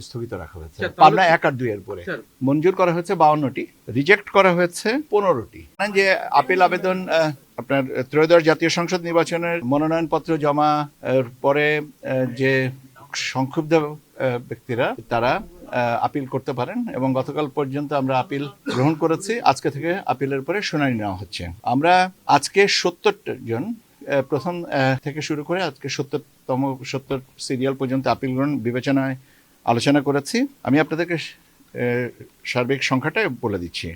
স্থগিত রাখা হয়েছে স্যার, তাহলে পাবনা 1 আর 2 এর পরে। স্যার, মঞ্জুর করা হয়েছে 52টি, রিজেক্ট করা হয়েছে 15টি। যে আপিল আবেদন আপনার ত্রয়োদশ জাতীয় সংসদ নির্বাচনের মনোনয়নপত্র জমা পরে যে সংক্ষুব্ধ ব্যক্তিরা তারা আপিল করতে পারেন এবং গতকাল পর্যন্ত আমরা আপিল গ্রহণ করেছি। আজকে থেকে আপিলের পরে শুনানি নেওয়া হচ্ছে। আমরা আজকে 70 জন প্রথম থেকে শুরু করে আজকে 70 সিরিয়াল পর্যন্ত আপিল গ্রহণ বিবেচনায় আলোচনা করেছি। আমি আপনাদেরকে সার্বিক সংখ্যাটা বলে দিচ্ছি।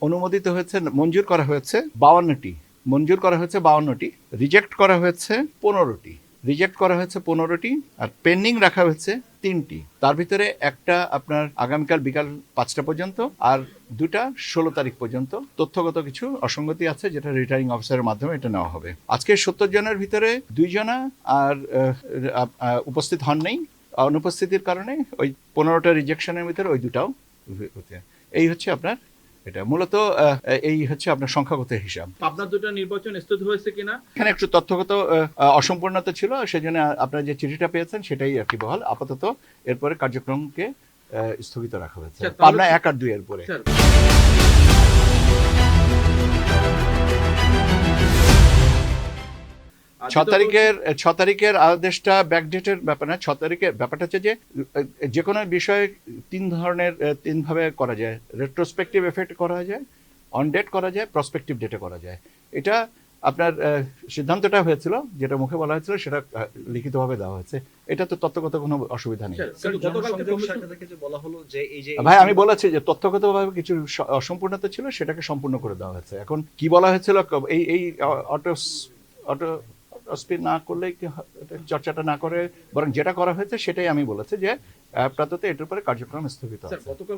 অনুমোদিত হয়েছে, মঞ্জুর করা হয়েছে 52টি, মঞ্জুর করা হয়েছে 52টি, রিজেক্ট করা হয়েছে 15টি, রিজেক্ট করা হয়েছে 15টি, আর পেন্ডিং রাখা হয়েছে 3টি। তার ভিতরে একটা আপনার আগামীকাল বিকাল 5টা পর্যন্ত, আর দুটা 16 তারিখ পর্যন্ত। তথ্যগত কিছু অসঙ্গতি আছে যেটা রিটার্নিং অফিসারের মাধ্যমে এটা নেওয়া হবে। আজকে 70 জনের ভিতরে 2 জনা আর উপস্থিত হন নেই। অনুপস্থিতির কারণে ওই 15টা রিজেকশনের ভিতরে ওই দুটাও। এই হচ্ছে আপনার এটা মূলত এই হচ্ছে আপনার সংখ্যাগত হিসাব। পাবনার দুটো নির্বাচন স্থগিত হয়েছে কিনা এখানে একটু তথ্যগত অসম্পূর্ণতা ছিল, সেই জন্য আপনারা যে চিঠিটা পেয়েছেন সেটাই আর কি বহাল। আপাতত এরপরে কার্যক্রমকে স্থগিত রাখা হয়েছে স্যার, পাবনা 1 আর 2 এর পরে। স্যার, 6 তারিখের আদেশটা ব্যাকডেটের ব্যাপার না। 6 তারিখের ব্যাপারটা হচ্ছে যে কোনো বিষয়ে 3 ভাবে করা যায়। রেট্রোস্পেক্টিভ এফেক্ট করা যায়, অন ডেট করা যায়, প্রসপেক্টিভ ডেটে করা যায়। এটা আপনার সিদ্ধান্তটা হয়েছিল, যেটা মুখে বলা হয়েছিল সেটা লিখিতভাবে দেওয়া হয়েছে। এটা তো তথ্যগত কোনো অসুবিধা নেই। কিন্তু গতকালকে কমিশন বলা হলো যে এই যে ভাই আমি বলেছি যে তথ্যগতভাবে কিছু অসম্পূর্ণতা ছিল, সেটাকে সম্পূর্ণ করে দেওয়া হয়েছে। এখন কি বলা হয়েছিল, এই অটো স্পিড না করলে চর্চাটা না করে বরং যেটা করা হয়েছে সেটাই আমি বলেছি যে আপাতত এটার উপরে কার্যক্রম স্থগিত আছে। গতকাল